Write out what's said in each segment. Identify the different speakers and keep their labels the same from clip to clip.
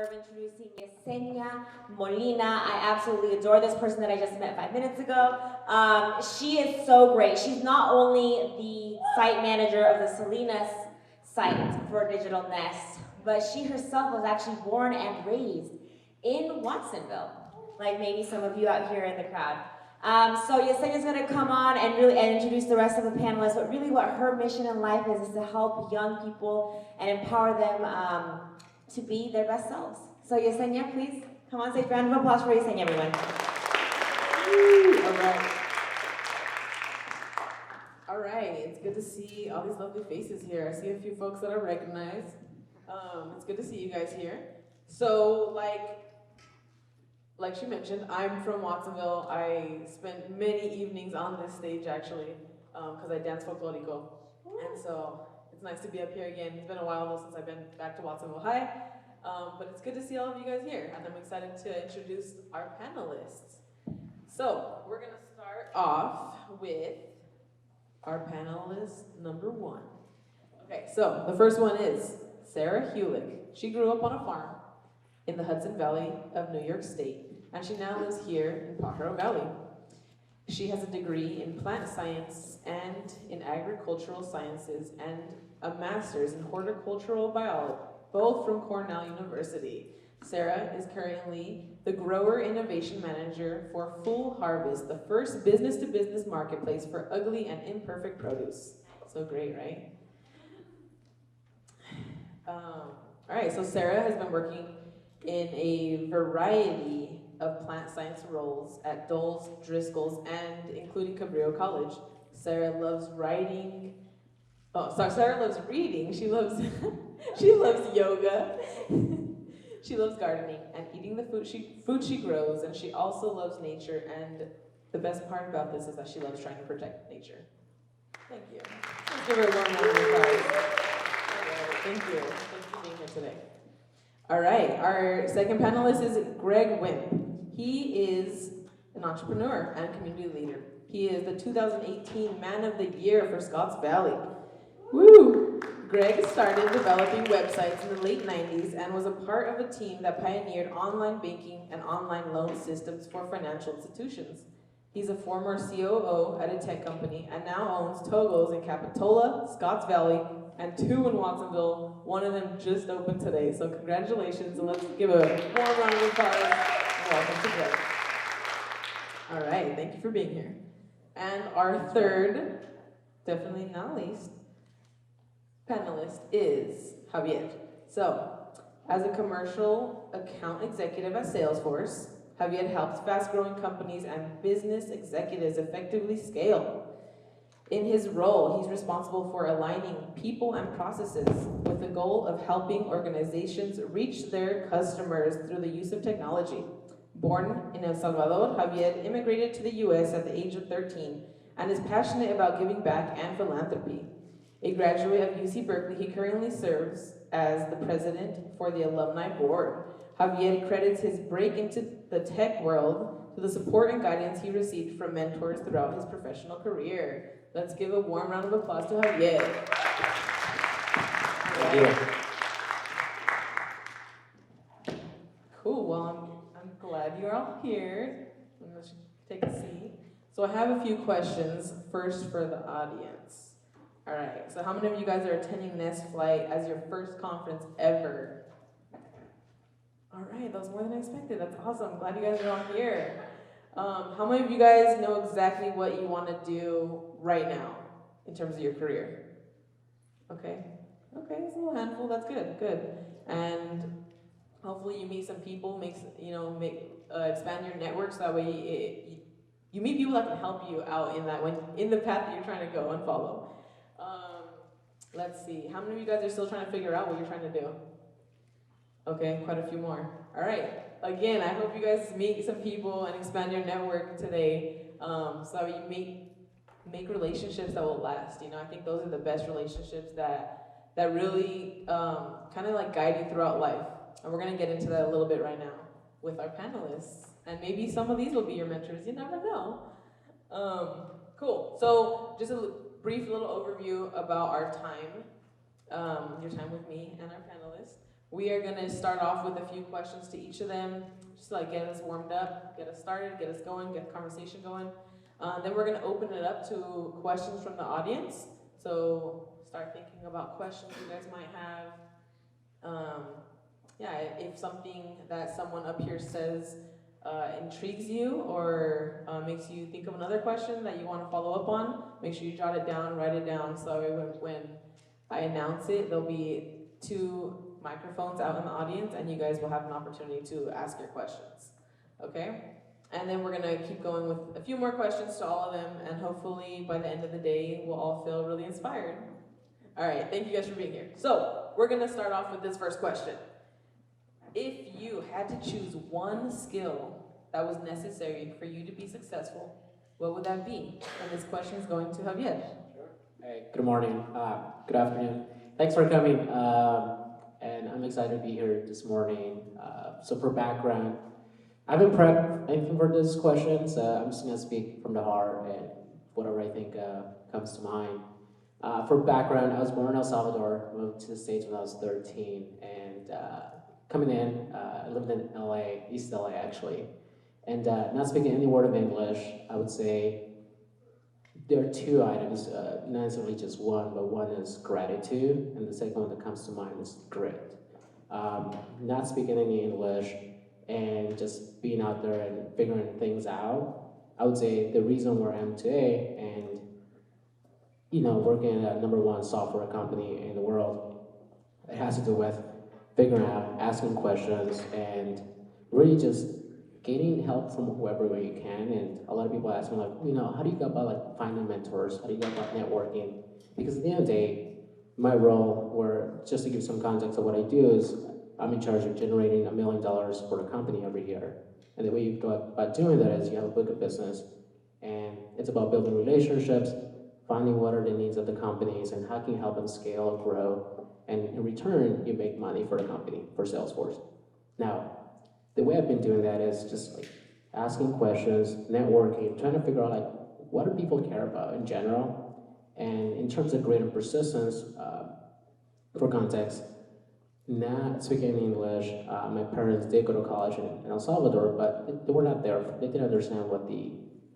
Speaker 1: of introducing Yesenia Molina. I absolutely adore this person that I just met 5 minutes ago. She is so great. She's not only the site manager of the Salinas site for Digital Nest, but she herself was actually born and raised in Watsonville, like maybe some of you out here in the crowd. So Yesenia's going to come on and really introduce the rest of the panelists, but really what her mission in life is to help young people and empower them to be their best selves. So Yesenia, please come on, say a round of applause for Yesenia, everyone.
Speaker 2: All right, it's good to see all these lovely faces here. I see a few folks that I recognize. It's good to see you guys here. So, like she mentioned, I'm from Watsonville. I spent many evenings on this stage, actually, because I dance folklorico. And so it's nice to be up here again. It's been a while, though, since I've been back to Watsonville High. But it's good to see all of you guys here. And I'm excited to introduce our panelists. So we're going to start off with our panelist number one. Okay, so the first one is Sarah Hulick. She grew up on a farm in the Hudson Valley of New York State, and she now lives here in Pajaro Valley. She has a degree in plant science and in agricultural sciences and a master's in horticultural biology, both from Cornell University. Sarah is currently the Grower Innovation Manager for Full Harvest, the first business-to-business marketplace for ugly and imperfect produce. So great, right? All right, so Sarah has been working in a variety of plant science roles at Dole's, Driscoll's, and including Cabrillo College. Sarah loves writing. Sarah loves reading. She loves she loves yoga. She loves gardening and eating the food she grows, and she also loves nature. And the best part about this is that she loves trying to protect nature. Thank you. Let's give her a warm round of applause. Thank you. Thanks for being here today. All right, our second panelist is Greg Wimp. He is an entrepreneur and community leader. He is the 2018 Man of the Year for Scotts Valley. Woo! Greg started developing websites in the late 90s and was a part of a team that pioneered online banking and online loan systems for financial institutions. He's a former COO at a tech company and now owns Togo's in Capitola, Scotts Valley, and 2 in Watsonville. One of them just opened today, so congratulations, and let's give a warm round of applause. Welcome to Greg. All right, thank you for being here. And our third, definitely not least, panelist is Javier. So, as a commercial account executive at Salesforce, Javier helps fast-growing companies and business executives effectively scale. In his role, he's responsible for aligning people and processes with the goal of helping organizations reach their customers through the use of technology. Born in El Salvador, Javier immigrated to the US at the age of 13 and is passionate about giving back and philanthropy. A graduate of UC Berkeley, he currently serves as the president for the alumni board. Javier credits his break into the tech world to the support and guidance he received from mentors throughout his professional career. Let's give a warm round of applause to Javier.
Speaker 3: Thank you.
Speaker 2: Cool, well, I'm glad you're all here. I'm gonna take a seat. So I have a few questions, first for the audience. All right, so how many of you guys are attending Nest Flight as your first conference ever? All right, that was more than I expected. That's awesome. Glad you guys are all here. How many of you guys know exactly what you want to do right now in terms of your career? Okay, it's a little handful. That's good. And hopefully you meet some people, expand your network so that way you meet people that can help you out in the path that you're trying to go and follow. Let's see. How many of you guys are still trying to figure out what you're trying to do? Okay, quite a few more. All right. Again, I hope you guys meet some people and expand your network today, so that you make relationships that will last. I think those are the best relationships that really kind of like guide you throughout life. And we're gonna get into that a little bit right now with our panelists, and maybe some of these will be your mentors. You never know. Cool. So just a brief little overview about our time, your time with me and our panelists. We are gonna start off with a few questions to each of them, just to like get us warmed up, get us started, get us going, get the conversation going. Then we're gonna open it up to questions from the audience. So start thinking about questions you guys might have. Yeah, if something that someone up here says intrigues you or makes you think of another question that you want to follow up on, make sure you jot it down, write it down, so when I announce it, there'll be 2 microphones out in the audience and you guys will have an opportunity to ask your questions. Okay? And then we're gonna keep going with a few more questions to all of them, and hopefully by the end of the day, we'll all feel really inspired. All right, thank you guys for being here. So, we're gonna start off with this first question. If you had to choose one skill that was necessary for you to be successful, what would that be? And this question is going to Javier.
Speaker 3: Hey, good morning. Good afternoon. Thanks for coming. And I'm excited to be here this morning. So for background, I haven't prepped anything for this question, so I'm just gonna speak from the heart and whatever I think comes to mind. For background, I was born in El Salvador, moved to the States when I was 13, and coming in, I lived in LA, East LA actually, and not speaking any word of English, I would say there are 2 items, not necessarily just one, but one is gratitude, and the second one that comes to mind is grit. Not speaking any English and just being out there and figuring things out, I would say the reason where I am today and working at a #1 software company in the world, it has to do with figuring out, asking questions, and really just getting help from whoever way you can. And a lot of people ask me like, how do you go about like finding mentors? How do you go about networking? Because at the end of the day, my role, or just to give some context of what I do, is I'm in charge of generating $1 million for the company every year. And the way you go about doing that is you have a book of business, and it's about building relationships, finding what are the needs of the companies, and how can you help them scale, grow, and in return, you make money for the company, for Salesforce. Now, the way I've been doing that is just like asking questions, networking, trying to figure out like what do people care about in general. And in terms of grit and persistence, for context, not speaking English, my parents did go to college in El Salvador, but they were not there. They didn't understand what the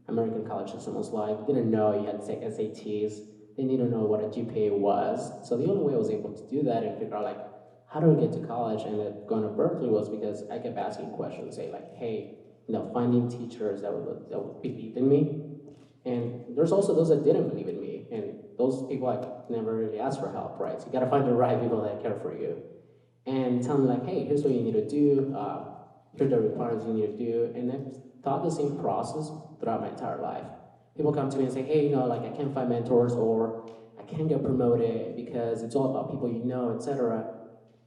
Speaker 3: American college system was like. They didn't know you had to take SATs. They didn't know what a GPA was. So the only way I was able to do that and figure out like how do I get to college and then going to Berkeley was because I kept asking questions, say like, hey, finding teachers that would believe in me. And there's also those that didn't believe in me, and those people like never really asked for help, right? So you gotta find the right people that care for you, and tell them like, hey, here's what you need to do. Here are the requirements you need to do, and I've taught the same process throughout my entire life. People come to me and say, hey, like I can't find mentors or I can't get promoted because it's all about people etc.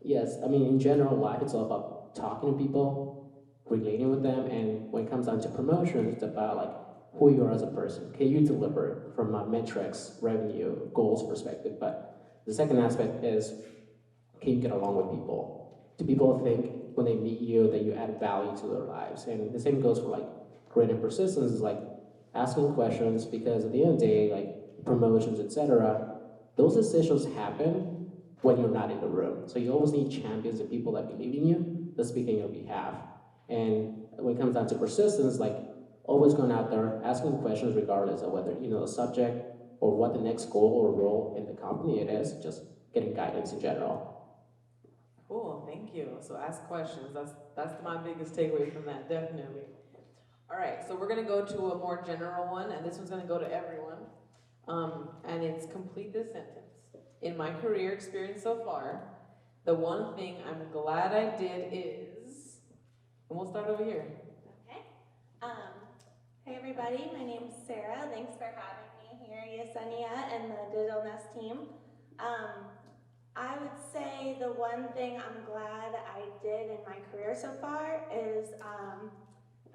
Speaker 3: Yes, I mean, in general, life, it's all about talking to people, relating with them, and when it comes down to promotions, it's about like who you are as a person. Can you deliver from a metrics, revenue, goals perspective? But the second aspect is, can you get along with people? Do people think when they meet you that you add value to their lives? And the same goes for like grit and persistence, is like asking questions, because at the end of the day, like promotions, etc., those decisions happen when you're not in the room. So you always need champions and people that believe in you, that speak on your behalf. And when it comes down to persistence, like always going out there, asking questions regardless of whether you know the subject or what the next goal or role in the company it is, just getting guidance in general.
Speaker 2: Cool, thank you. So ask questions. That's my biggest takeaway from that, definitely. All right, so we're gonna go to a more general one, and this one's gonna go to everyone. And it's complete this sentence. In my career experience so far, the one thing I'm glad I did is, and we'll start over here.
Speaker 4: Okay. Hey everybody, my name's Sarah. Thanks for having me here, Yesenia and the Digital Nest team. I would say the one thing I'm glad I did in my career so far is, I'm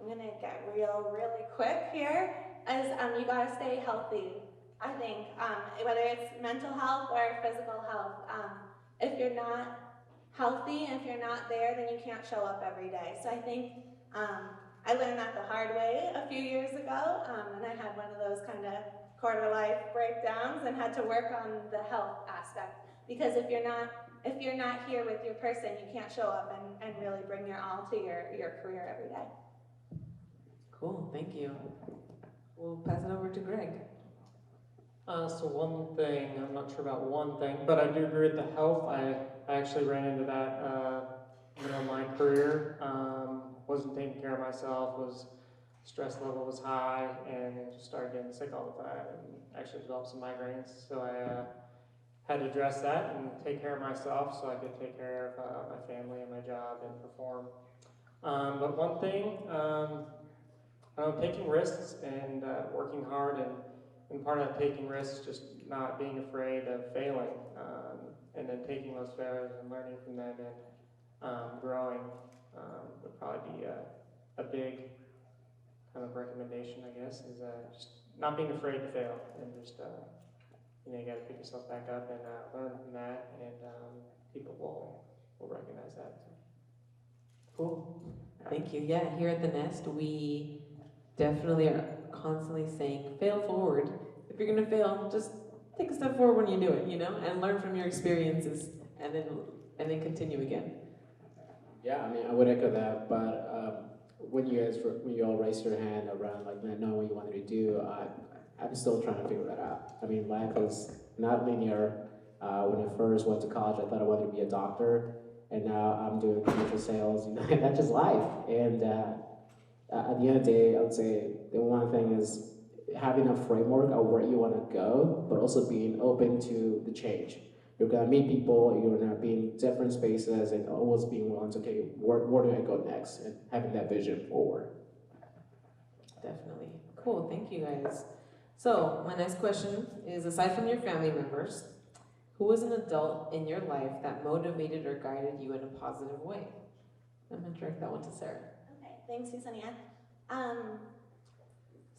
Speaker 4: gonna get really quick here, is you gotta stay healthy. I think, whether it's mental health or physical health, if you're not healthy and if you're not there, then you can't show up every day. So I think, I learned that the hard way a few years ago, and I had one of those kind of quarter life breakdowns and had to work on the health aspect. Because if you're not if you're not here with your person, you can't show up and really bring your all to your career every day.
Speaker 2: Cool, thank you. We'll pass it over to Greg.
Speaker 5: So one thing, I'm not sure about one thing, but I do agree with the health. I actually ran into that middle of my career. Wasn't taking care of myself, stress level was high, and just started getting sick all the time, and actually developed some migraines. So I had to address that and take care of myself so I could take care of my family and my job and perform. But one thing, taking risks and working hard, and part of taking risks, just not being afraid of failing, and then taking those failures and learning from them and growing would probably be a big kind of recommendation, I guess, is just not being afraid to fail and just, you got to pick yourself back up and learn from that, and people will recognize that.
Speaker 2: Cool. Thank you. Yeah, here at the Nest, we definitely are constantly saying, fail forward. If you're gonna fail, just take a step forward when you do it, and learn from your experiences, and then continue again.
Speaker 3: Yeah, I mean, I would echo that, but when you all raised your hand around like not knowing what you wanted to do, I'm still trying to figure that out. I mean, life is not linear. When I first went to college, I thought I wanted to be a doctor, and now I'm doing commercial sales. That's just life. And at the end of the day, I would say the one thing is having a framework of where you want to go, but also being open to the change. You're gonna meet people, you're gonna be in different spaces, and always being willing to, okay, where do I go next? And having that vision forward.
Speaker 2: Definitely. Cool, thank you guys. So, my next question is, aside from your family members, who was an adult in your life that motivated or guided you in a positive way? I'm gonna direct that one to Sarah.
Speaker 4: Okay, thanks, Yesenia.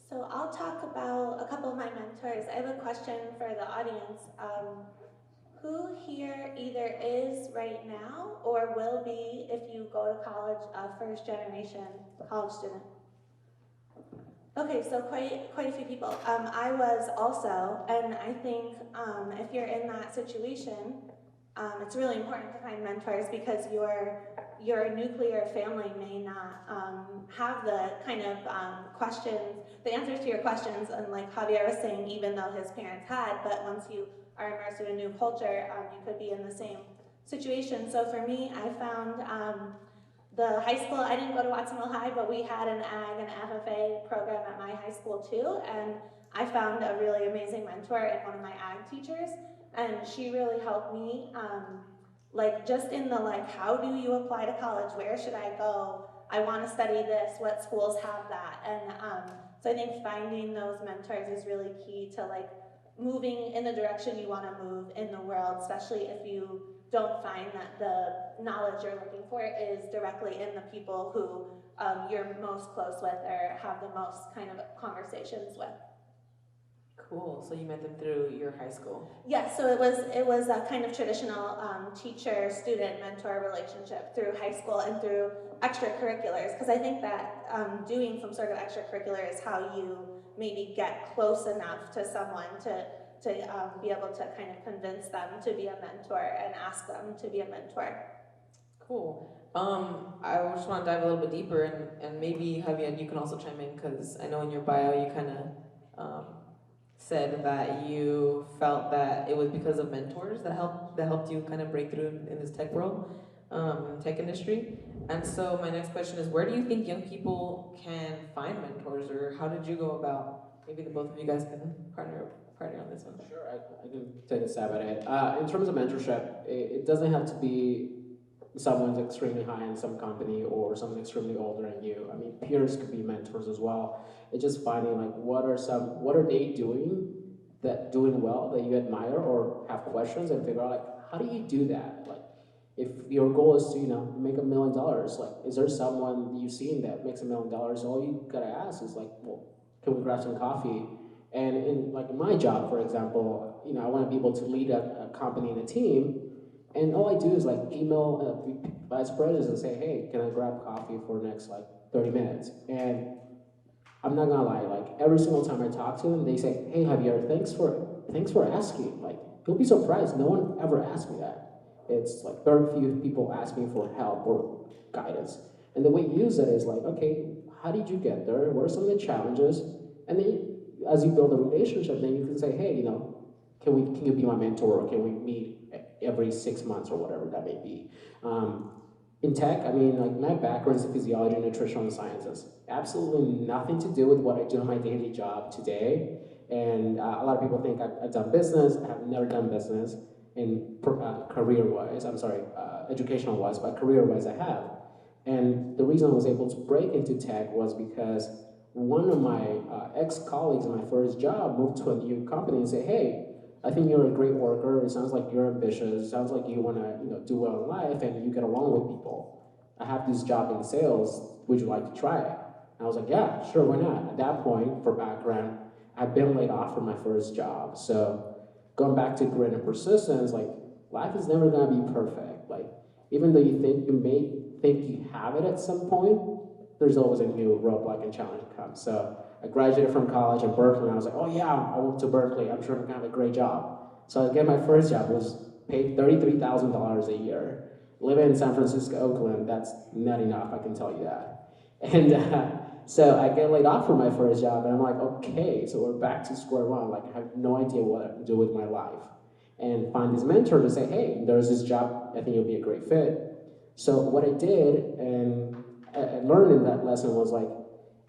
Speaker 4: So I'll talk about a couple of my mentors. I have a question for the audience. Who here either is right now or will be, if you go to college, a first-generation college student? Okay, so quite a few people. I was also, and I think if you're in that situation, it's really important to find mentors because your nuclear family may not have the kind of questions, the answers to your questions, and like Javier was saying, even though his parents had, but once you are immersed in a new culture, you could be in the same situation. So for me, I found the high school, I didn't go to Watsonville High, but we had an ag and FFA program at my high school too, and I found a really amazing mentor in one of my ag teachers, and she really helped me, like just in the how do you apply to college, where should I go, I want to study this, what schools have that, and so I think finding those mentors is really key to moving in the direction you want to move in the world, especially if you don't find that the knowledge you're looking for is directly in the people who you're most close with or have the most kind of conversations with.
Speaker 2: Cool. So you met them through your high school?
Speaker 4: Yes, so it was a kind of traditional teacher-student mentor relationship through high school and through extracurriculars, because I think that doing some sort of extracurricular is how you maybe get close enough to someone to be able to kind of convince them to be a mentor and ask them to be a mentor.
Speaker 2: Cool. I just want to dive a little bit deeper, and maybe Javier, you can also chime in, because I know in your bio you kind of said that you felt that it was because of mentors that helped you kind of break through in this tech world, tech industry. And so my next question is, where do you think young people can find mentors, or how did you go about? Maybe the both of you guys can partner on this one.
Speaker 3: Sure, I can take a stab at it. In terms of mentorship, it doesn't have to be someone's extremely high in some company or someone extremely older than you. I mean, peers could be mentors as well. It's just finding what are they doing well that you admire or have questions, and figure out how do you do that? If your goal is to make $1 million, is there someone you've seen that makes $1 million? All you gotta ask is well, can we grab some coffee? And in my job, for example, I want to be able to lead a company and a team, and all I do is email vice presidents and say, hey, can I grab coffee for the next 30 minutes? And I'm not gonna lie, every single time I talk to them, they say, hey Javier, thanks for asking. You'll be surprised, no one ever asked me that. It's like very few people ask me for help or guidance. And the way you use it is like, okay, how did you get there? What are some of the challenges? And then as you build a relationship, then you can say, hey, can you be my mentor, or can we meet every 6 months or whatever that may be? In tech, I mean, like my background is in physiology and nutritional sciences. Absolutely nothing to do with what I do in my daily job today. And a lot of people think I've done business. I have never done business in career-wise. I'm sorry, educational-wise, but career-wise I have. And the reason I was able to break into tech was because one of my ex-colleagues in my first job moved to a new company and said, hey, I think you're a great worker. It sounds like you're ambitious. It sounds like you want to, do well in life and you get along with people. I have this job in sales. Would you like to try it? And I was like, yeah, sure, why not? At that point, for background, I've been laid off from my first job. So going back to grit and persistence, like life is never gonna be perfect. Like even though you may think you have it at some point, there's always a new roadblock and challenge that comes. So I graduated from college in Berkeley, and I was like, oh yeah, I went to Berkeley. I'm sure I'm gonna have a great job. So I get my first job, was paid $33,000 a year. Living in San Francisco, Oakland, that's not enough, I can tell you that. And so I get laid off from my first job, and I'm like, okay, so we're back to square one. Like I have no idea what to do with my life. And find this mentor to say, hey, there's this job, I think you'll be a great fit. So what I did, and I learned in that lesson was like,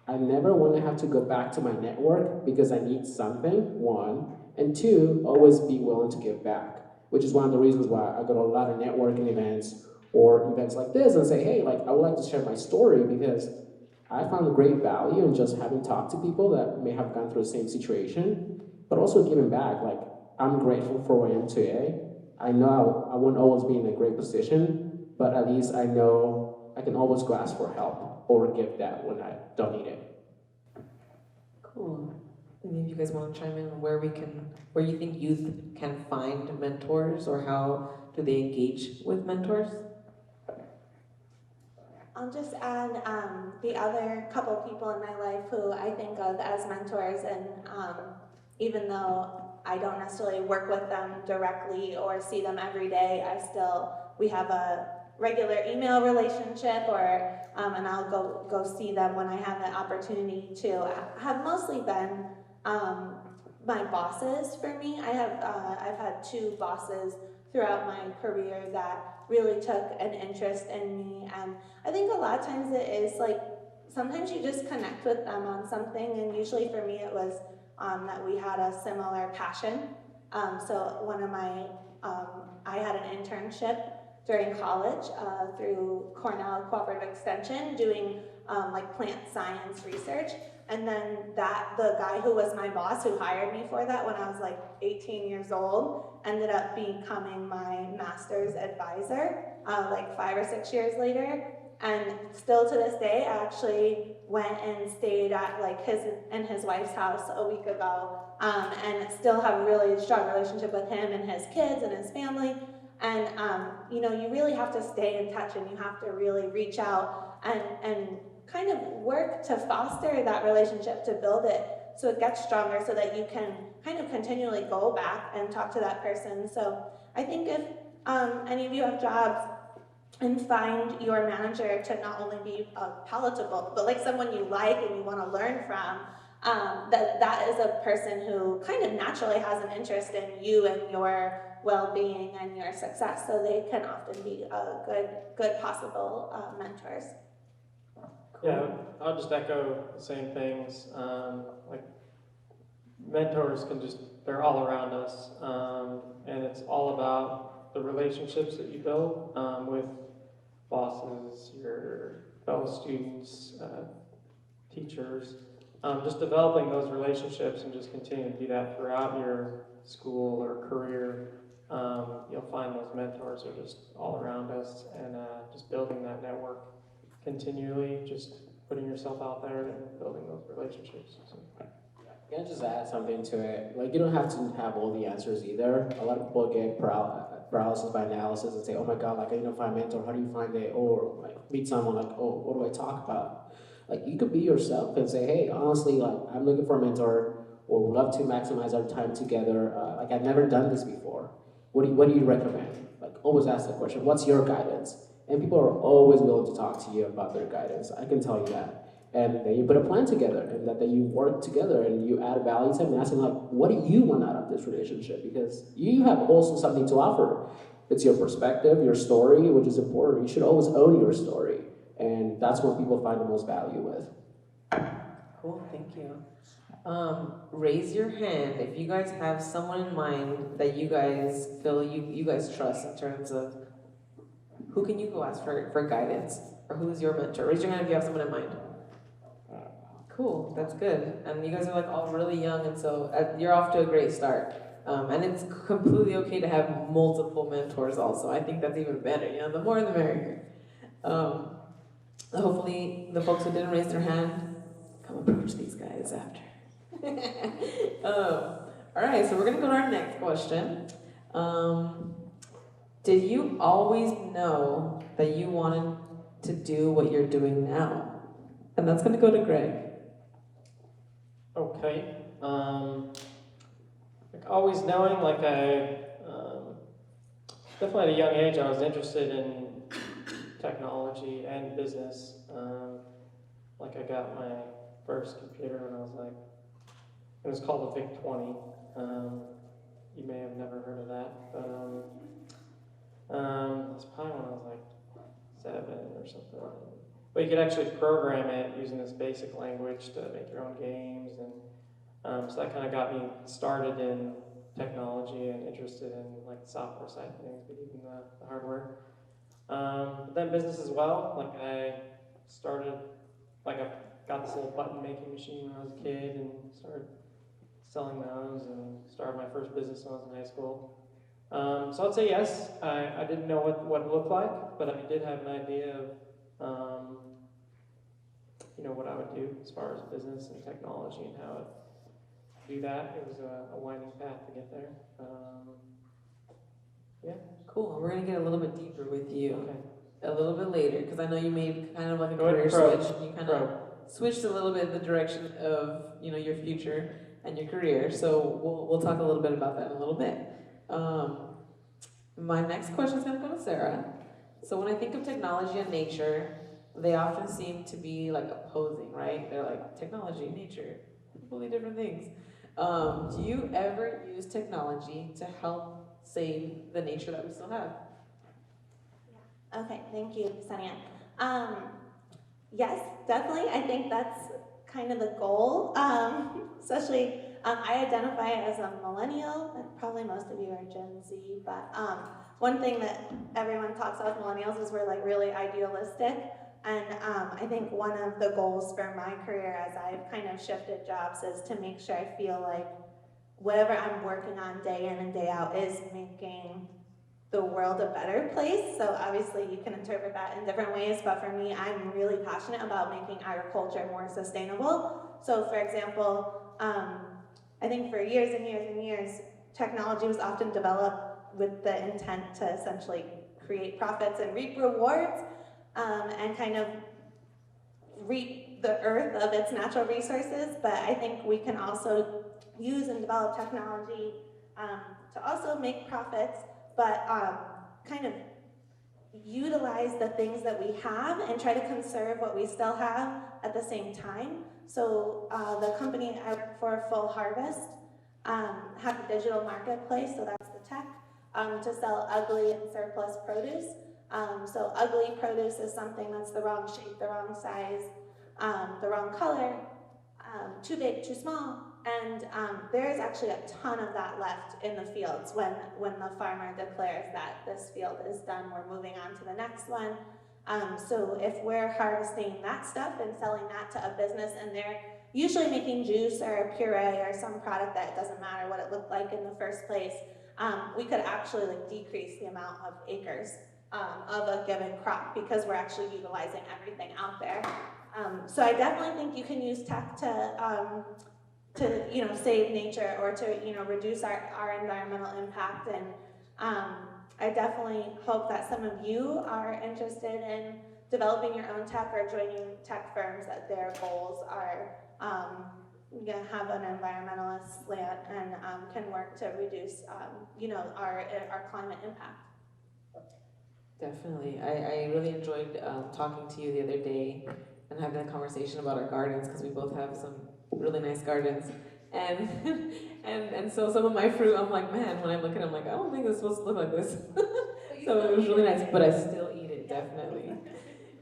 Speaker 3: I never want to have to go back to my network because I need something, one, and two, always be willing to give back, which is one of the reasons why I go to a lot of networking events or events like this and say, hey, like I would like to share my story because I found great value in just having talked to people that may have gone through the same situation, but also giving back. Like I'm grateful for where I am today. I know I won't always be in a great position, but at least I know I can always go ask for help or give that when I don't need it.
Speaker 6: Cool. Any of you guys want to chime in on where you think youth can find mentors, or how do they engage with mentors?
Speaker 4: I'll just add the other couple people in my life who I think of as mentors, and even though I don't necessarily work with them directly or see them every day, we have a regular email relationship, or and I'll go see them when I have an opportunity to. Have mostly been my bosses for me. I've had two bosses throughout my career that really took an interest in me, and I think a lot of times it is like sometimes you just connect with them on something, and usually for me it was that we had a similar passion. So one of my I had an internship during college through Cornell Cooperative Extension doing like plant science research. And then the guy who was my boss, who hired me for that when I was like 18 years old, ended up becoming my master's advisor like 5 or 6 years later. And still to this day, I actually went and stayed at like his and his wife's house a week ago, and still have a really strong relationship with him and his kids and his family. And you know, you really have to stay in touch, and you have to really reach out and kind of work to foster that relationship, to build it so it gets stronger, so that you can kind of continually go back and talk to that person. So I think if any of you have jobs, and find your manager to not only be palatable, but like someone you like and you want to learn from, that is a person who kind of naturally has an interest in you and your well-being and your success. So they can often be good possible mentors.
Speaker 5: Yeah, I'll just echo the same things. Like mentors they're all around us, and it's all about the relationships that you build with bosses, your fellow students, teachers, just developing those relationships and just continue to do that throughout your school or career. You'll find those mentors are just all around us, and just building that network continually, just putting yourself out there and building those relationships. So.
Speaker 3: Can I just add something to it? Like, you don't have to have all the answers either. A lot of people get paralysis by analysis and say, oh my God, like, I need to find a mentor. How do you find it? Or like meet someone like, oh, what do I talk about? Like, you could be yourself and say, hey, honestly, like, I'm looking for a mentor, or would love to maximize our time together. Like, I've never done this before. What do you recommend? Like, always ask the question, what's your guidance? And people are always willing to talk to you about their guidance. I can tell you that. And then you put a plan together, and that you work together, and you add value to them, and ask them, like, what do you want out of this relationship? Because you have also something to offer. It's your perspective, your story, which is important. You should always own your story. And that's what people find the most value with.
Speaker 6: Cool, thank you. Raise your hand if you guys have someone in mind that you guys feel you guys trust in terms of who can you go ask for guidance, or who's your mentor. Raise your hand if you have someone in mind. Cool, that's good. And you guys are like all really young, and so you're off to a great start. And it's completely okay to have multiple mentors also. I think that's even better, the more the merrier. Hopefully the folks who didn't raise their hand, come approach these guys after. All right, so we're gonna go to our next question. Did you always know that you wanted to do what you're doing now? And that's gonna go to Greg.
Speaker 5: Okay. Like always knowing, like definitely at a young age, I was interested in technology and business. Like I got my first computer when I was like, it was called the VIC-20. You may have never heard of that, but it's probably when I was like 7 or something. But you could actually program it using this basic language to make your own games, and so that kind of got me started in technology and interested in like the software side of things, but even the hardware. But then business as well. Like I started, like I got this little button making machine when I was a kid and started selling those, and started my first business when I was in high school. So I'd say yes. I didn't know what it looked like, but I did have an idea of what I would do as far as business and technology and how to do that. It was a winding path to get there. Yeah.
Speaker 6: Cool. We're gonna get a little bit deeper with you
Speaker 5: Okay.
Speaker 6: a little bit later, because I know you made kind of like a
Speaker 5: Go ahead,
Speaker 6: career
Speaker 5: probe.
Speaker 6: switch. You kind of switched a little bit the direction of your future and your career. So we'll talk a little bit about that in a little bit. My next question is gonna go to Sarah. So when I think of technology and nature, they often seem to be like opposing, right? They're like technology, nature, completely different things. Do you ever use technology to help save the nature that we still have?
Speaker 4: Okay, thank you, Sonia. Yes, definitely. I think that's kind of the goal. Especially, I identify as a millennial, and probably most of you are Gen Z. But one thing that everyone talks about with millennials is we're like really idealistic. And I think one of the goals for my career as I've kind of shifted jobs is to make sure I feel like whatever I'm working on day in and day out is making the world a better place. So obviously you can interpret that in different ways, but for me, I'm really passionate about making agriculture more sustainable. So for example, I think for years and years and years, technology was often developed with the intent to essentially create profits and reap rewards, and kind of reap the earth of its natural resources. But I think we can also use and develop technology to also make profits, but kind of utilize the things that we have and try to conserve what we still have at the same time. So the company I work for, Full Harvest, have a digital marketplace, so that's the tech, to sell ugly and surplus produce. So ugly produce is something that's the wrong shape, the wrong size, the wrong color, too big, too small. And there is actually a ton of that left in the fields when the farmer declares that this field is done, we're moving on to the next one. So if we're harvesting that stuff and selling that to a business, and they're usually making juice or a puree or some product that doesn't matter what it looked like in the first place, we could actually like decrease the amount of acres of a given crop because we're actually utilizing everything out there. So I definitely think you can use tech to save nature or to reduce our environmental impact, and I definitely hope that some of you are interested in developing your own tech or joining tech firms that their goals are have an environmentalist slant and can work to reduce our climate impact.
Speaker 6: Definitely. I really enjoyed talking to you the other day and having a conversation about our gardens because we both have some really nice gardens. And and so some of my fruit, I'm like, man, when I look at it, I'm like, I don't think it's supposed to look like this. So it was really nice, but I still eat it, definitely.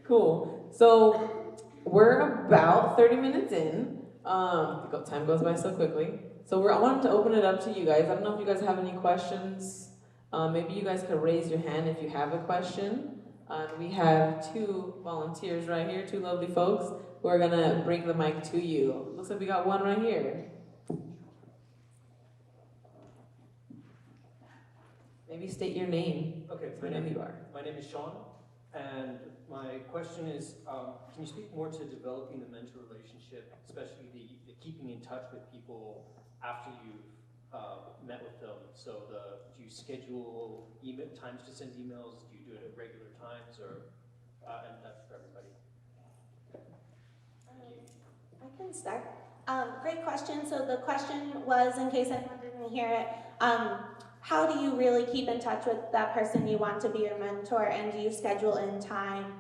Speaker 6: Cool. So we're about 30 minutes in. Time goes by so quickly. So I wanted to open it up to you guys. I don't know if you guys have any questions. Maybe you guys could raise your hand if you have a question. We have two volunteers right here, two lovely folks who are gonna bring the mic to you. Looks like we got one right here. Maybe state your name.
Speaker 7: Okay,
Speaker 6: So we know who you are.
Speaker 7: my name is Sean, and my question is, can you speak more to developing the mentor relationship, especially the keeping in touch with people after you've met with them? So do you schedule times to send emails? Do you do it at regular times, or and that's for everybody.
Speaker 4: I can start. Great question. So the question was, in case anyone didn't hear it, how do you really keep in touch with that person you want to be your mentor, and do you schedule in time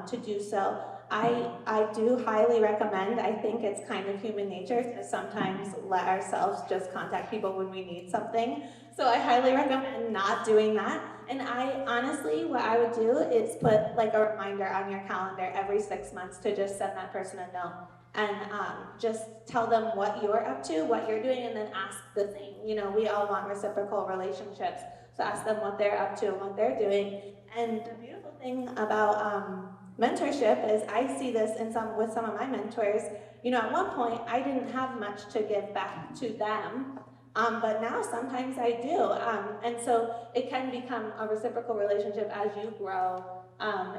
Speaker 4: to do so? I do highly recommend. I think it's kind of human nature to sometimes let ourselves just contact people when we need something. So I highly recommend not doing that. And I honestly, what I would do is put like a reminder on your calendar every 6 months to just send that person a note and just tell them what you're up to, what you're doing, and then ask the same. You know, we all want reciprocal relationships, so ask them what they're up to and what they're doing. And the beautiful thing about mentorship is I see this with some of my mentors. You know, at one point I didn't have much to give back to them, but now sometimes I do, and so it can become a reciprocal relationship as you grow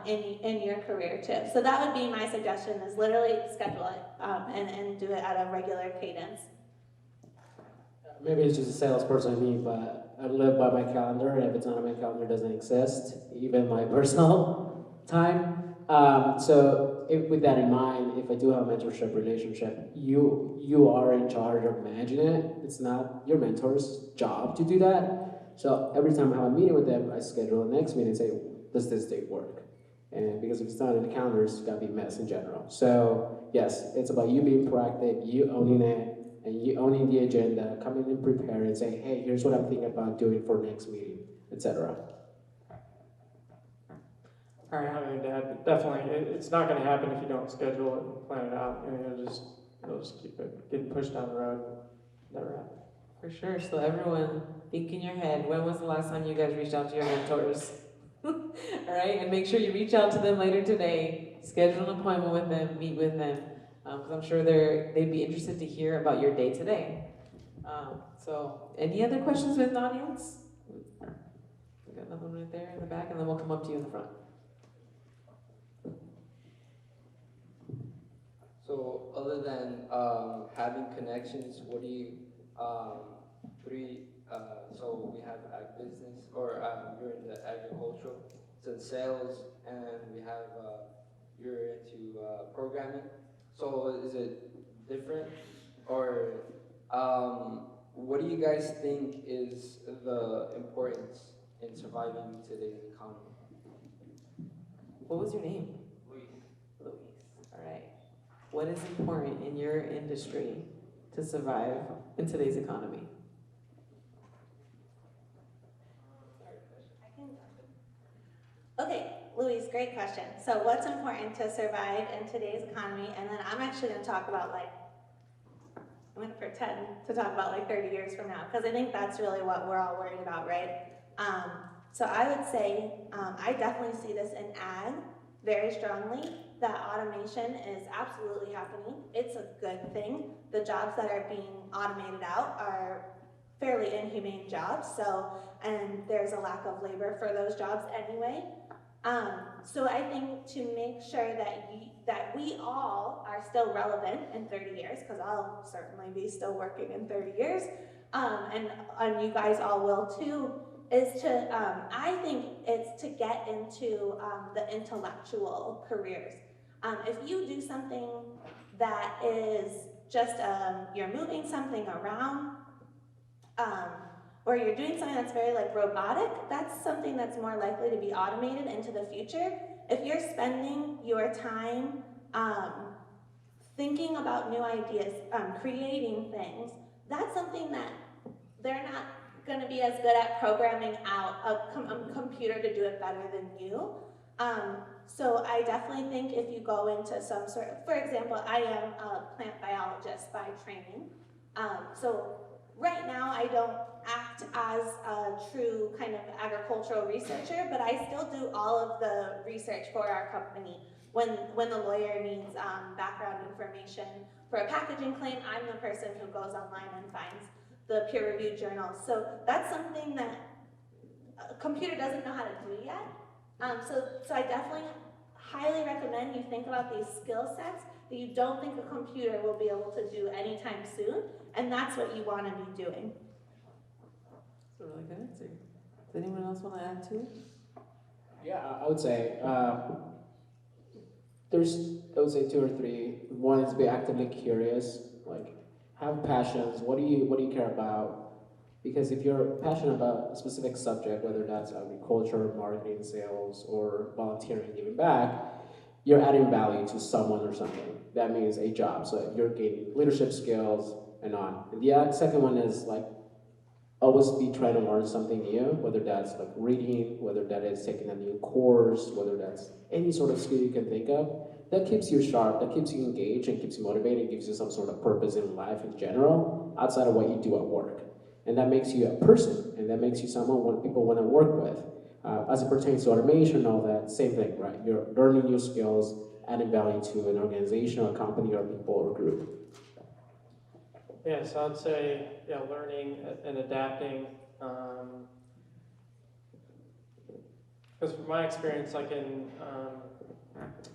Speaker 4: in your career too. So that would be my suggestion: is literally schedule it and do it at a regular cadence.
Speaker 3: Maybe it's just a salesperson in me, but I live by my calendar, and if it's not on my calendar, it doesn't exist, even my personal time. With that in mind, if I do have a mentorship relationship, you are in charge of managing it. It's not your mentor's job to do that. So every time I have a meeting with them, I schedule the next meeting and say, does this date work? And because if it's not in the calendar, it's got to be a mess in general. So yes, it's about you being proactive, you owning it, and you owning the agenda, coming in prepared and saying, hey, here's what I'm thinking about doing for next meeting, etc.
Speaker 5: All right, I mean, Dad, definitely, it's not going to happen if you don't schedule it and plan it out. And you'll just keep it getting pushed down the road. Never happen.
Speaker 6: For sure. So everyone, think in your head, when was the last time you guys reached out to your mentors? All right, and make sure you reach out to them later today. Schedule an appointment with them, meet with them, because I'm sure they'd be interested to hear about your day today. So, any other questions with the audience? We got another one right there in the back, and then we'll come up to you in the front.
Speaker 8: So other than having connections, so we have ag business, or you're in the agricultural, it's in sales, and we have you're into programming. So is it different, or what do you guys think is the importance in surviving today's economy?
Speaker 6: What was your name?
Speaker 8: Luis.
Speaker 6: Luis. All right. What is important in your industry to survive in today's economy?
Speaker 4: Okay, Louise, great question. So what's important to survive in today's economy? And then I'm actually going to talk about I'm going to pretend to talk about 30 years from now, because I think that's really what we're all worried about, right? So I would say I definitely see this in ag very strongly, that automation is absolutely happening. It's a good thing. The jobs that are being automated out are fairly inhumane jobs, and there's a lack of labor for those jobs anyway. So I think to make sure that we all are still relevant in 30 years, because I'll certainly be still working in 30 years, and you guys all will too, is to, I think it's to get into the intellectual careers. If you do something that is just, you're moving something around, or you're doing something that's very like robotic, that's something that's more likely to be automated into the future. If you're spending your time thinking about new ideas, creating things, that's something that they're not going to be as good at programming out a computer to do it better than you. So I definitely think if you go into some sort of, for example, I am a plant biologist by training. So right now I don't act as a true kind of agricultural researcher, but I still do all of the research for our company. When the lawyer needs background information for a packaging claim, I'm the person who goes online and finds the peer-reviewed journals. So that's something that a computer doesn't know how to do yet. So I definitely highly recommend you think about these skill sets that you don't think a computer will be able to do anytime soon, and that's what you want to be doing.
Speaker 6: That's a really good answer. Does anyone else want to add to it?
Speaker 3: Yeah, I would say there's, I would say two or three. One is be actively curious, like have passions. What do you care about? Because if you're passionate about a specific subject, whether that's agriculture, marketing, sales, or volunteering, giving back, you're adding value to someone or something. That means a job. So you're gaining leadership skills and on. And the second one is like always be trying to learn something new, whether that's like reading, whether that is taking a new course, whether that's any sort of skill you can think of. That keeps you sharp, that keeps you engaged, and keeps you motivated, gives you some sort of purpose in life in general, outside of what you do at work. And that makes you a person, and that makes you someone what people want to work with. As it pertains to automation and all that, same thing, right? You're learning new skills, adding value to an organization or company or people or group.
Speaker 5: Yeah, so I'd say, yeah, learning and adapting. Because from my experience, like in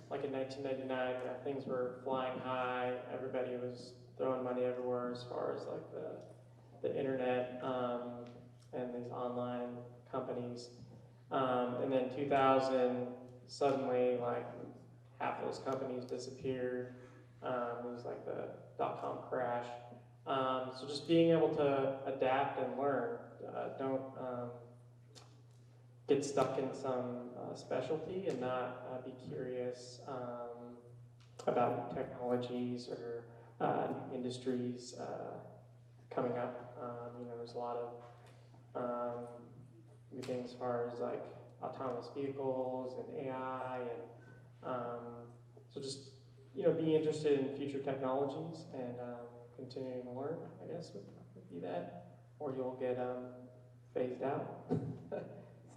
Speaker 5: 1999, things were flying high. Everybody was throwing money everywhere as far as like the internet and these online companies. And then 2000, suddenly like half those companies disappeared. It was like the dot-com crash. So just being able to adapt and learn, don't get stuck in some specialty and not be curious about new technologies or new industries coming up. There's a lot of new things as far as like autonomous vehicles and AI, and so just being interested in future technologies and continuing to learn, I guess would be that, or you'll get phased out.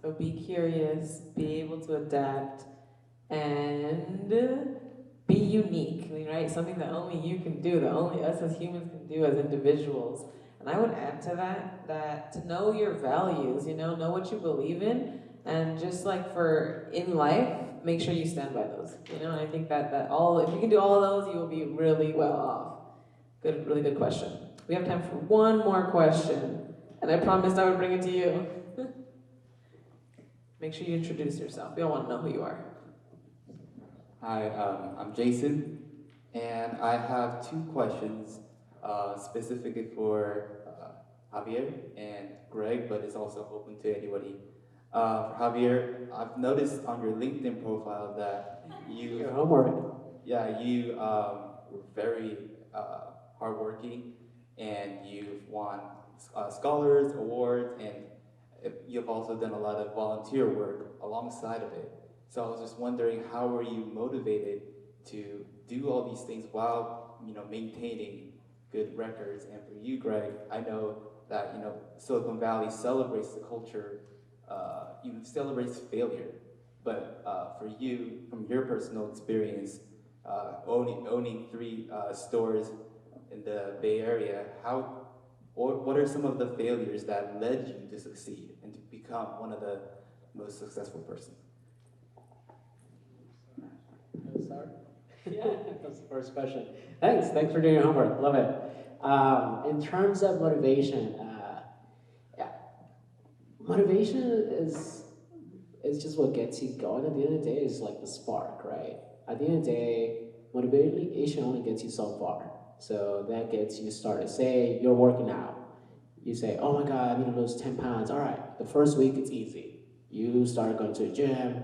Speaker 6: So be curious, be able to adapt, and be unique, right? Something that only you can do, that only us as humans can do as individuals. And I would add to that to know your values, know what you believe in, and just like for in life, make sure you stand by those. And I think that all, if you can do all of those, you will be really well off. Good, really good question. We have time for one more question, and I promised I would bring it to you. Make sure you introduce yourself. We all want to know who you are.
Speaker 9: Hi, I'm Jason, and I have two questions specifically for Javier and Greg, but it's also open to anybody. For Javier, I've noticed on your LinkedIn profile that
Speaker 3: Your homework.
Speaker 9: you were very hardworking, and you've won scholars, awards, and you've also done a lot of volunteer work alongside of it. So I was just wondering, how were you motivated to do all these things while maintaining good records? And for you, Greg, I know that Silicon Valley celebrates the culture, celebrates failure. But for you, from your personal experience, owning 3 stores in the Bay Area, what are some of the failures that led you to succeed and to become one of the most successful persons?
Speaker 3: Start? Yeah, that's the first question. Thanks for doing your homework. Love it. In terms of motivation, motivation is just what gets you going. At the end of the day, it's like the spark, right? At the end of the day, motivation only gets you so far. So that gets you started. Say you're working out. You say, oh my God, I need to lose 10 pounds. All right, the first week it's easy. You start going to a gym,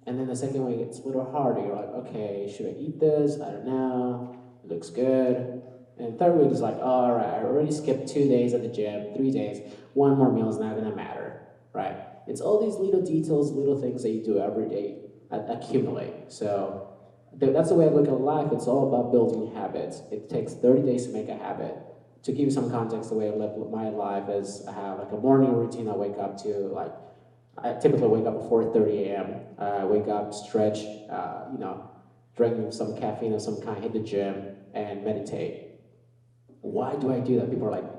Speaker 3: and then the second week it's a little harder. You're like, okay, should I eat this? I don't know. It looks good. And third week is like, oh, all right, I already skipped 2 days at the gym, 3 days. One more meal is not gonna matter, right? It's all these little details, little things that you do every day accumulate. So that's the way I look at life. It's all about building habits. It takes 30 days to make a habit. To give you some context, the way I live my life is I have like a morning routine. I wake up to like, I typically wake up at 4:30 a.m. I wake up, stretch, drink some caffeine of some kind, hit the gym, and meditate. Why do I do that? People are like,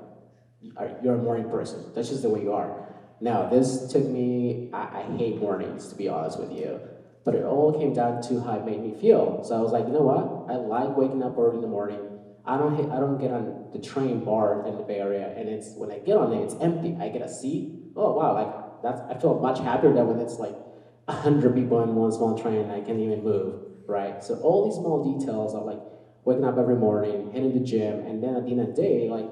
Speaker 3: you're a morning person. That's just the way you are. Now, this took me, I hate mornings, to be honest with you. But it all came down to how it made me feel. So I was like, you know what? I like waking up early in the morning. I don't get on the train bar in the Bay Area, and it's when I get on it, it's empty. I get a seat. Oh wow, like I feel much happier than when it's like 100 people in one small train and I can't even move, right? So all these small details of like waking up every morning, hitting the gym, and then at the end of the day, like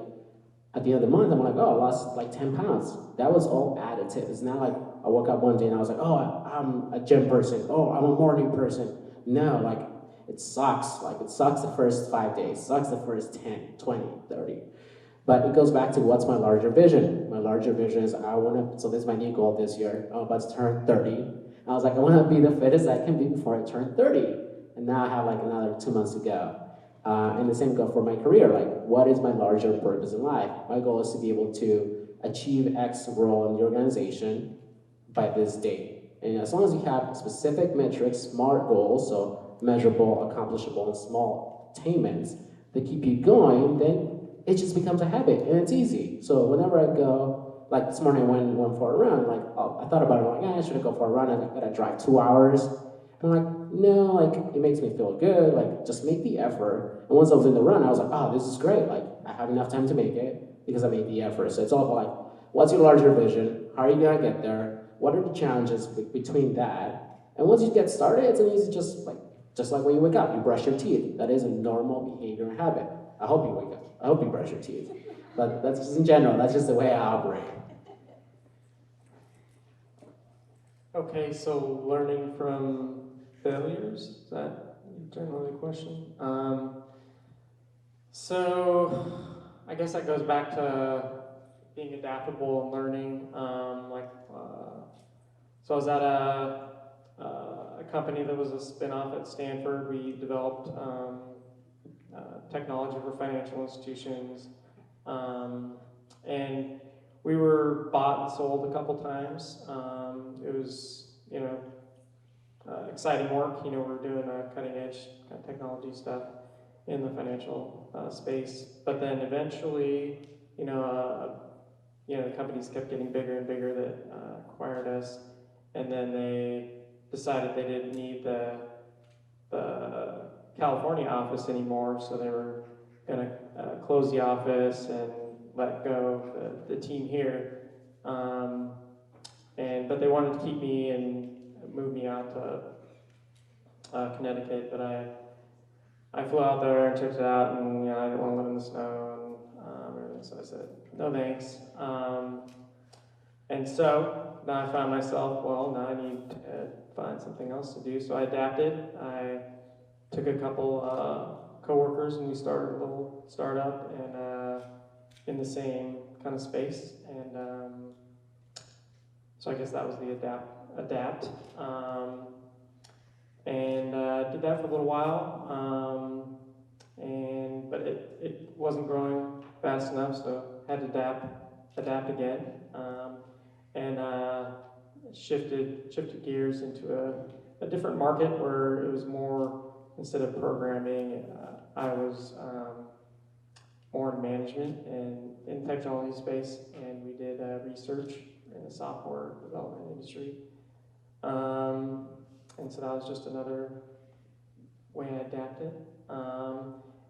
Speaker 3: at the end of the month, I'm like, oh, I lost like 10 pounds. That was all additive. It's not like I woke up one day and I was like, oh, I'm a gym person. Oh, I'm a morning person. No, like it sucks. Like it sucks the first 5 days, sucks the first 10, 20, 30. But it goes back to what's my larger vision. My larger vision is so this is my new goal this year. I'm about to turn 30. I was like, I want to be the fittest I can be before I turn 30. And now I have like another 2 months to go. And the same goes for my career. Like, what is my larger purpose in life? My goal is to be able to achieve X role in the organization by this date. And as long as you have specific metrics, smart goals, so measurable, accomplishable, and small attainments that keep you going, then it just becomes a habit and it's easy. So whenever I go, like this morning I went for a run, like I thought about it, I'm like, I should go for a run, I gotta drive 2 hours. I'm like, no, like it makes me feel good, like just make the effort. And once I was in the run, I was like, oh, this is great, like I have enough time to make it because I made the effort. So it's all about like, what's your larger vision? How are you gonna get there? What are the challenges between that? And once you get started, it's an easy, just like when you wake up, you brush your teeth. That is a normal behavior and habit. I hope you wake up. I hope you brush your teeth. But that's just in general, that's just the way I operate.
Speaker 5: Okay, so learning from failures, is that generally the question? So I guess that goes back to being adaptable and learning. So I was at a company that was a spin-off at Stanford. We developed technology for financial institutions, and we were bought and sold a couple times. It was, exciting work. We're doing cutting edge kind of technology stuff in the financial space. But then eventually, the companies kept getting bigger and bigger that acquired us, and then they decided they didn't need the California office anymore, so they were going to close the office and let go of the team here. But they wanted to keep me and move me out to Connecticut, but I flew out there and checked it out, and I didn't want to live in the snow and everything, so I said, no thanks. And so now I found myself, now I need to find something else to do, so I adapted. I took a couple coworkers and we started a little startup and in the same kind of space, and so I guess that was the adapt. Did that for a little while, but it wasn't growing fast enough, so had to adapt again, and shifted gears into a different market where it was more, instead of programming, I was more in management and in technology space, and we did research in the software development industry. And so that was just another way I adapted.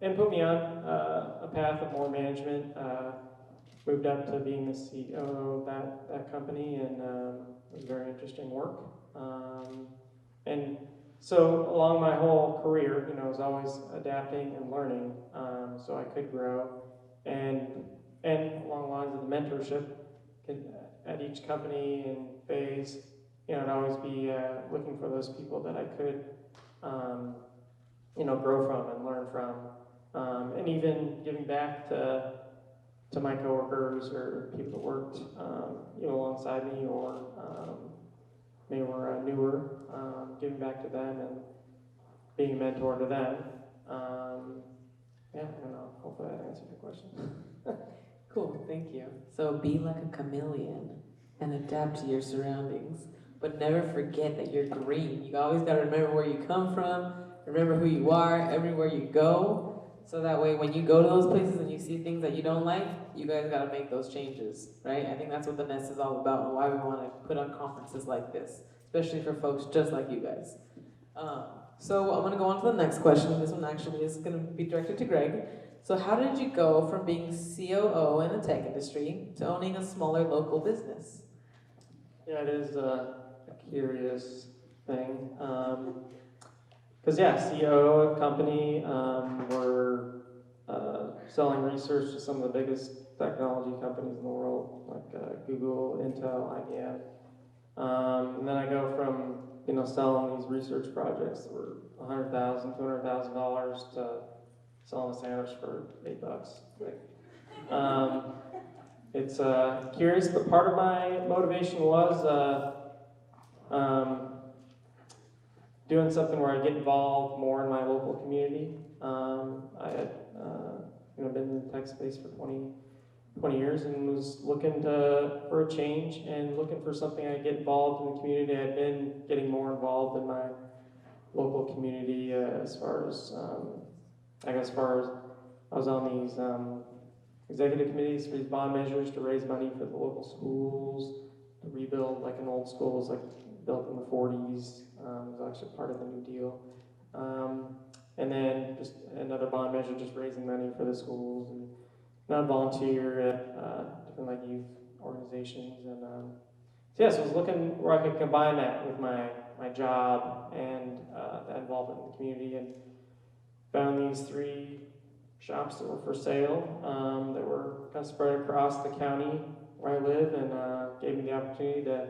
Speaker 5: And put me on a path of more management. Moved up to being the CEO of that company, and it was very interesting work. And so along my whole career, I was always adapting and learning, so I could grow. And and along the lines of the mentorship at each company and phase, I'd always be looking for those people that I could, grow from and learn from, and even giving back to my coworkers or people that worked, alongside me or maybe were newer, giving back to them and being a mentor to them. Yeah, I don't know. Hopefully that answered your question.
Speaker 6: Cool, thank you. So be like a chameleon and adapt to your surroundings, but never forget that you're green. You always gotta remember where you come from, remember who you are everywhere you go. So that way when you go to those places and you see things that you don't like, you guys gotta make those changes, right? I think that's what the Nest is all about and why we wanna put on conferences like this, especially for folks just like you guys. So I'm gonna go on to the next question. This one actually is gonna be directed to Greg. So how did you go from being COO in the tech industry to owning a smaller local business?
Speaker 5: Yeah, it is a curious thing. Because, COO of company, we're selling research to some of the biggest technology companies in the world, like Google, Intel, IBM. And then I go from, selling these research projects that were $100,000, $200,000 to selling a sandwich for $8. It's curious, but part of my motivation was doing something where I get involved more in my local community. I had been in the tech space for 20 years and was looking for a change and looking for something I get involved in the community. I'd been getting more involved in my local community as far as I was on these executive committees for these bond measures to raise money for the local schools, to rebuild like an old school was like built in the 40s. It was actually part of the New Deal. And then just another bond measure just raising money for the schools. And I volunteer at different like youth organizations. And so I was looking where I could combine that with my job and that involvement in the community, and found these 3 shops that were for sale that were kind of spread across the county where I live, and gave me the opportunity to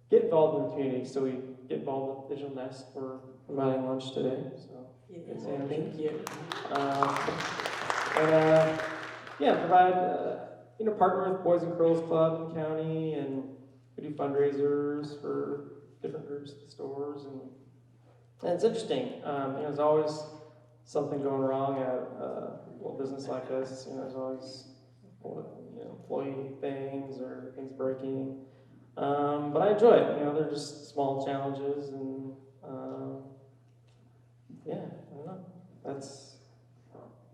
Speaker 5: get involved in the community. So we get involved with Digital Nest. We're providing lunch today. So
Speaker 6: Thank you.
Speaker 5: Provide, partner with Boys and Girls Club in county, and we do fundraisers for different groups at the stores, and it's interesting. There's always something going wrong at a little business like this. There's always employee things or things breaking. But I enjoy it. They're just small challenges, and I don't know.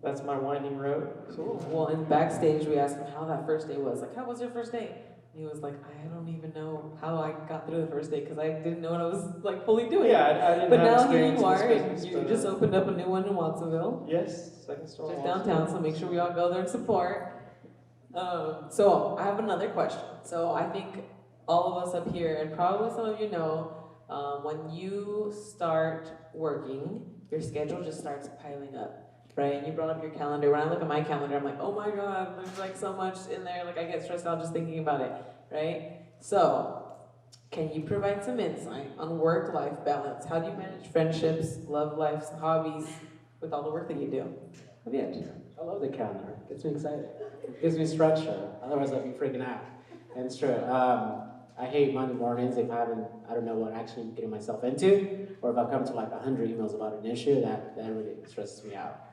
Speaker 5: That's my winding road.
Speaker 6: Cool. Well, in backstage, we asked him how that first day was. Like, how was your first day? And he was like, I don't even know how I got through the first day because I didn't know what I was fully doing.
Speaker 5: Yeah, I didn't
Speaker 6: but
Speaker 5: have
Speaker 6: now here you are,
Speaker 5: experience
Speaker 6: and you just opened up a new one in Watsonville.
Speaker 5: Yes, second store.
Speaker 6: Just downtown, so make sure we all go there and support. So I have another question. So I think all of us up here, and probably some of you know, when you start working, your schedule just starts piling up. Right, and you brought up your calendar. When I look at my calendar, I'm like, oh my God, there's so much in there. I get stressed out just thinking about it, right? So, can you provide some insight on work-life balance? How do you manage friendships, love lives, hobbies, with all the work that you do? Javier.
Speaker 3: I love the calendar. It gets me excited. It gives me structure. Otherwise, I'd be freaking out. And it's true. I hate Monday mornings if I don't know what I'm actually getting myself into, or if I come to 100 emails about an issue, that really stresses me out.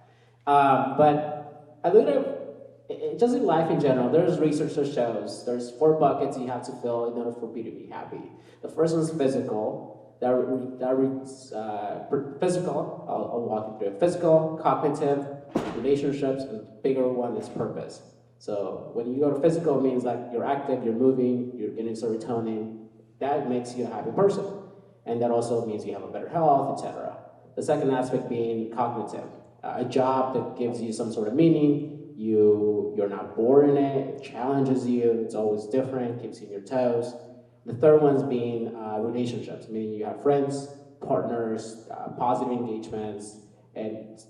Speaker 3: But I look at just in life in general, there's research that shows there's 4 buckets you have to fill in order for me to be happy. The first one is physical. Physical, I'll walk you through it. Physical, cognitive, relationships, and the bigger one is purpose. So when you go to physical, it means you're active, you're moving, you're getting serotonin. That makes you a happy person. And that also means you have a better health, etc. The second aspect being cognitive. A job that gives you some sort of meaning, you're not bored in it, it challenges you, it's always different, keeps you on your toes. The third one's being relationships, meaning you have friends, partners, positive engagements, and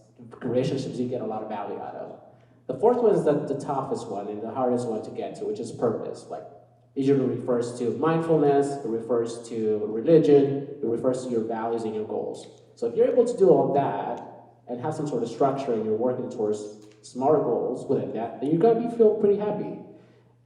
Speaker 3: relationships you get a lot of value out of. The fourth one is the toughest one and the hardest one to get to, which is purpose. Like, it usually refers to mindfulness, it refers to religion, it refers to your values and your goals. So if you're able to do all that and have some sort of structure and you're working towards smaller goals within that, then you're gonna feel pretty happy.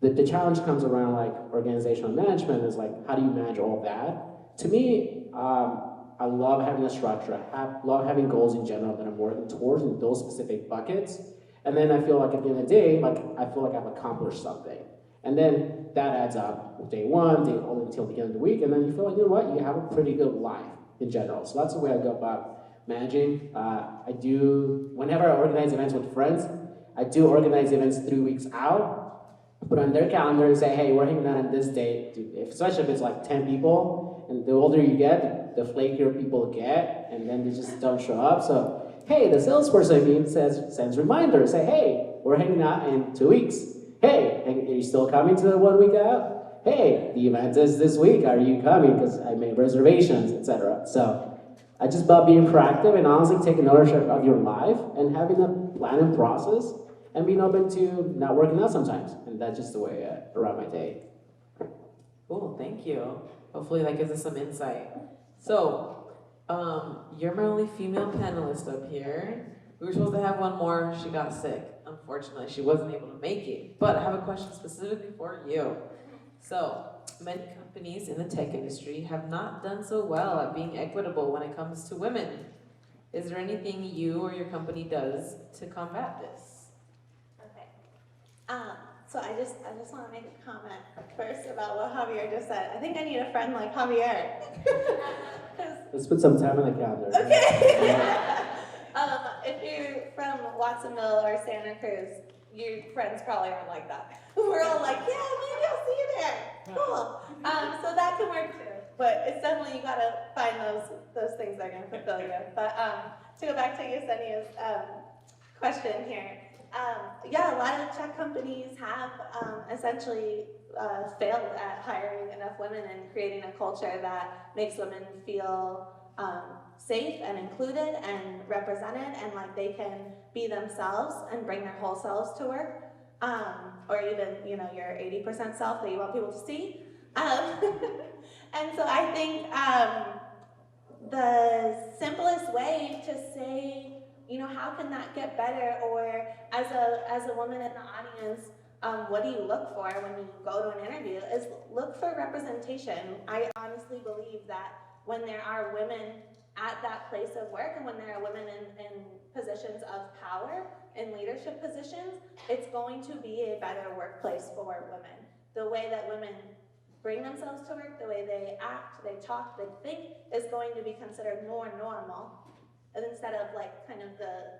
Speaker 3: The challenge comes around like organizational management is like, how do you manage all that? To me, I love having a structure. I love having goals in general that I'm working towards in those specific buckets. And then I feel like at the end of the day, like I feel like I've accomplished something. And then that adds up day one, day all until the end of the week, and then you feel like, you know what, you have a pretty good life in general. So that's the way I go about managing. I do, whenever I organize events with friends, I do organize events 3 weeks out, put on their calendar and say, hey, we're hanging out on this date, especially if it's like 10 people, and the older you get, the flakier people get, and then they just don't show up. So, hey, the salesperson sends reminders, say, hey, we're hanging out in 2 weeks. Hey, are you still coming to the 1 week out? Hey, the event is this week, are you coming? Because I made reservations, etc. So, I just about being proactive and honestly taking ownership of your life and having a plan and process and being open to not working out sometimes. And that's just the way around my day.
Speaker 2: Cool, thank you. Hopefully that gives us some insight. So, you're my only female panelist up here. We were supposed to have one more, she got sick. Unfortunately, she wasn't able to make it. But I have a question specifically for you. So, many companies in the tech industry have not done so well at being equitable when it comes to women. Is there anything you or your company does to combat this?
Speaker 4: Okay. So I just want to make a comment first about what Javier just said. I think I need a friend like Javier.
Speaker 3: Let's put some time on the calendar.
Speaker 4: Okay. If you're from Watsonville or Santa Cruz, your friends probably aren't like that. We're all like, yeah, maybe I'll see you there. Cool. So that can work too. But it's definitely, you gotta find those things that are gonna fulfill you. But to go back to Yesenia's question here. Yeah, a lot of tech companies have essentially failed at hiring enough women and creating a culture that makes women feel safe and included and represented and like they can be themselves and bring their whole selves to work. Or even, your 80% self that you want people to see. And so I think the simplest way to say, how can that get better? Or as a woman in the audience, what do you look for when you go to an interview? Is look for representation. I honestly believe that when there are women at that place of work and when there are women in positions of power, in leadership positions, it's going to be a better workplace for women. The way that women bring themselves to work, the way they act, they talk, they think is going to be considered more normal. And instead of like kind of the,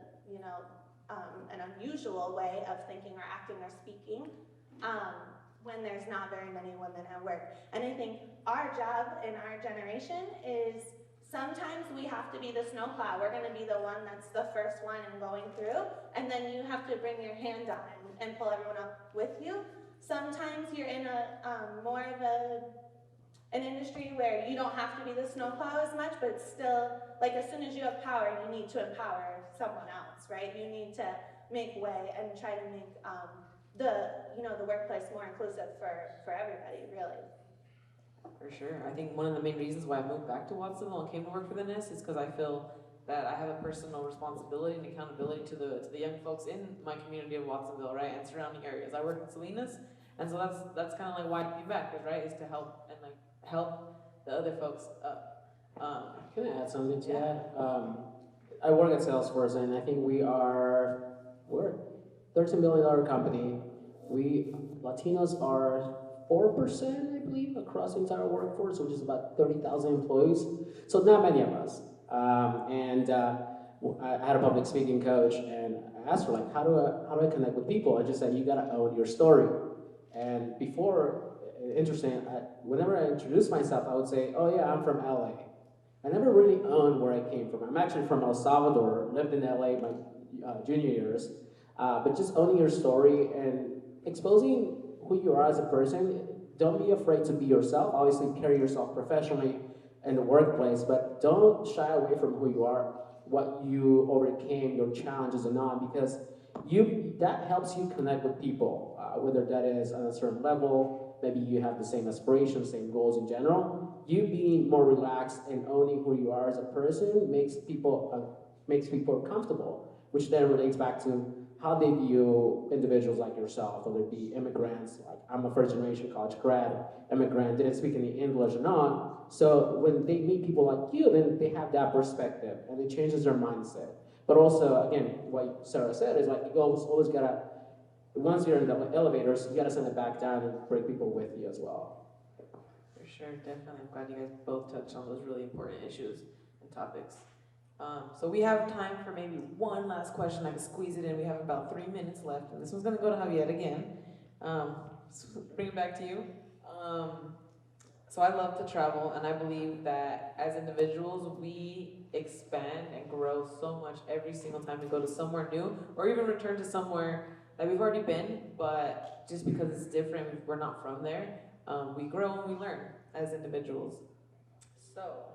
Speaker 4: an unusual way of thinking or acting or speaking, when there's not very many women at work. And I think our job in our generation is sometimes we have to be the snowplow. We're gonna be the one that's the first one and going through, and then you have to bring your hand on and pull everyone up with you. Sometimes you're in a more of an industry where you don't have to be the snowplow as much, but it's still, like as soon as you have power, you need to empower someone else, right? You need to make way and try to make the workplace more inclusive for everybody, really.
Speaker 2: For sure. I think one of the main reasons why I moved back to Watsonville and came to work for the NIST is because I feel that I have a personal responsibility and accountability to the young folks in my community of Watsonville, right, and surrounding areas. I work in Salinas, and so that's kind of like why I came back, right, is to help and like help the other folks up.
Speaker 3: Can I add something to that? I work at Salesforce, and I think we're a $13 billion company. Latinos are 4%, I believe, across the entire workforce, which is about 30,000 employees. So not many of us. I had a public speaking coach, and I asked her, like, how do I connect with people? I just said, you gotta own your story. And before, interesting, whenever I introduced myself, I would say, oh yeah, I'm from LA. I never really owned where I came from. I'm actually from El Salvador, lived in LA my junior years. But just owning your story and exposing who you are as a person. Don't be afraid to be yourself. Obviously, carry yourself professionally in the workplace, but don't shy away from who you are, what you overcame, your challenges and on, because that helps you connect with people, whether that is on a certain level, maybe you have the same aspirations, same goals in general. You being more relaxed and owning who you are as a person makes people comfortable, which then relates back to how they view individuals like yourself, whether it be immigrants, like I'm a first generation college grad, immigrant, didn't speak any English or not. So when they meet people like you, then they have that perspective and it changes their mindset. But also, again, what Sarah said is like you always gotta, once you're in the elevators, you gotta send it back down and bring people with you as well.
Speaker 2: For sure, definitely. I'm glad you guys both touched on those really important issues and topics. So we have time for maybe one last question. I can squeeze it in. We have about 3 minutes left, and this one's gonna go to Javier again. So bring it back to you. So I love to travel, and I believe that as individuals, we expand and grow so much every single time we go to somewhere new, or even return to somewhere that we've already been, but just because it's different, we're not from there, we grow and we learn as individuals. So,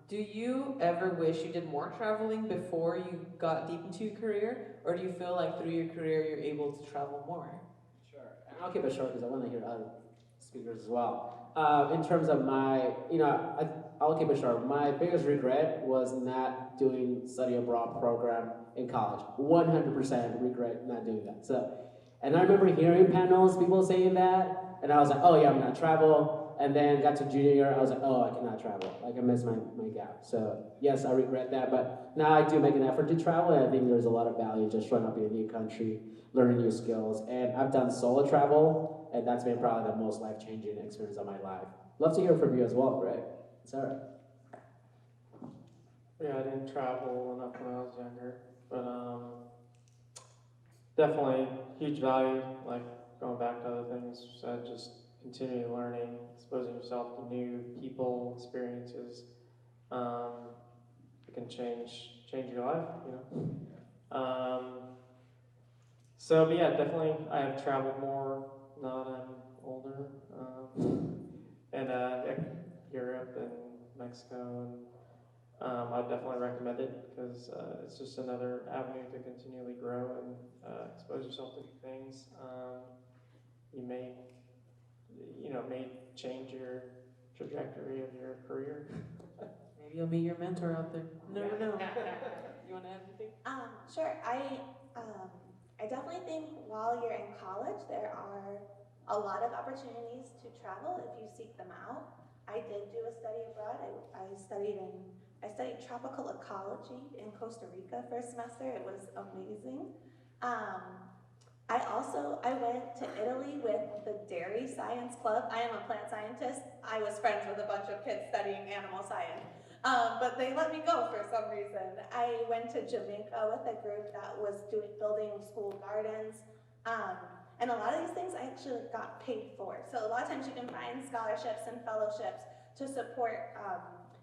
Speaker 2: do you ever wish you did more traveling before you got deep into your career, or do you feel like through your career you're able to travel more?
Speaker 3: Sure. And I'll keep it short because I want to hear other speakers as well. In terms of my, I'll keep it short. My biggest regret was not doing study abroad program in college. 100% regret not doing that. So, and I remember hearing panels, people saying that, and I was like, oh yeah, I'm gonna travel. And then got to junior year, I was like, oh, I cannot travel. Like I missed my gap. So yes, I regret that, but now I do make an effort to travel, and I think there's a lot of value just showing up in a new country, learning new skills. And I've done solo travel, and that's been probably the most life-changing experience of my life. Love to hear from you as well, Greg. Sarah.
Speaker 5: Yeah, I didn't travel enough when I was younger, but definitely huge value. Like going back to other things, just continuing learning, exposing yourself to new people, experiences. It can change your life, But yeah, definitely I have traveled more now that I'm older, and Europe and Mexico, and I'd definitely recommend it because it's just another avenue to continually grow and expose yourself to new things. May change your trajectory of your career.
Speaker 2: Maybe you'll meet your mentor out there. You never know. You want to add anything?
Speaker 4: Sure. I definitely think while you're in college, there are a lot of opportunities to travel if you seek them out. I did do a study abroad. I studied tropical ecology in Costa Rica for a semester. It was amazing. I went to Italy with the Dairy Science Club. I am a plant scientist. I was friends with a bunch of kids studying animal science. But they let me go for some reason. I went to Jamaica with a group that was building school gardens. And a lot of these things I actually got paid for. So a lot of times you can find scholarships and fellowships to support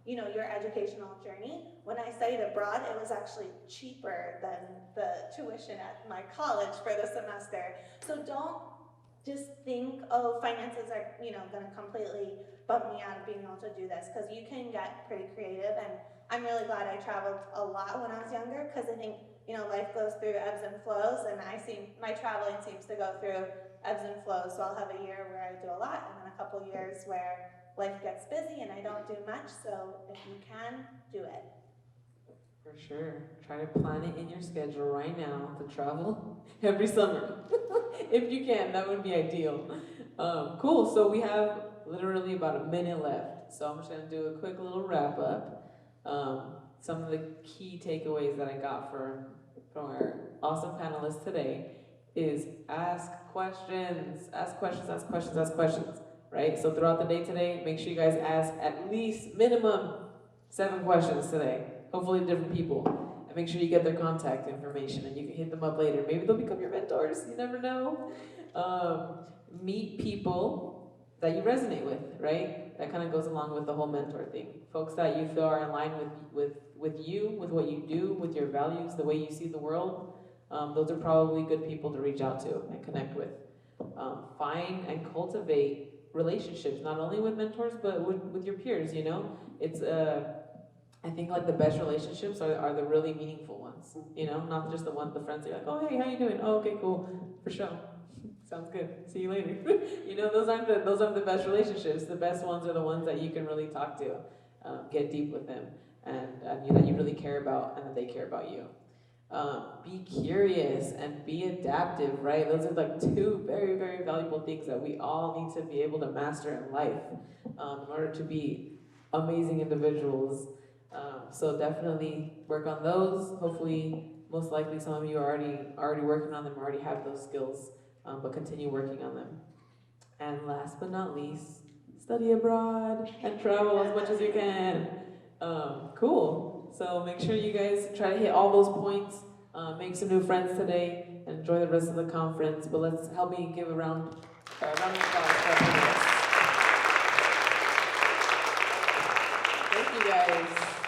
Speaker 4: your educational journey. When I studied abroad, it was actually cheaper than the tuition at my college for the semester. So don't just think, oh, finances are, gonna completely bump me out of being able to do this, because you can get pretty creative. And I'm really glad I traveled a lot when I was younger, because I think, life goes through ebbs and flows, and my traveling seems to go through ebbs and flows. So I'll have a year where I do a lot, and then a couple years where life gets busy and I don't do much. So if you can, do it.
Speaker 2: For sure. Try to plan it in your schedule right now to travel every summer. If you can, that would be ideal. Cool. So we have literally about a minute left. So I'm just going to do a quick little wrap up. Some of the key takeaways that I got from our awesome panelists today is ask questions. Ask questions, ask questions, ask questions. Right? So throughout the day today, make sure you guys ask at least minimum 7 questions today. Hopefully different people. And make sure you get their contact information and you can hit them up later. Maybe they'll become your mentors. You never know. Meet people that you resonate with, right? That kind of goes along with the whole mentor thing. Folks that you feel are in line with you, with what you do, with your values, the way you see the world. Those are probably good people to reach out to and connect with. Find and cultivate relationships, not only with mentors, but with your peers, It's, I think like the best relationships are the really meaningful ones. ones, you know, not just the friends that you're like, oh, hey, how you doing? Oh, okay, cool, for sure. Sounds good. See you later. You know, those aren't the best relationships. The best ones are the ones that you can really talk to, get deep with them, and you that you really care about, and that they care about you. Be curious and be adaptive, right? Those are like two very, very valuable things that we all need to be able to master in life, in order to be amazing individuals. So definitely work on those. Hopefully, most likely, some of you are already working on them, already have those skills, but continue working on them. And last but not least, study abroad and travel as much as you can. Cool. So make sure you guys try to hit all those points. Make some new friends today, and enjoy the rest of the conference. But let's help me give a round of applause for our panelists. Thank you guys.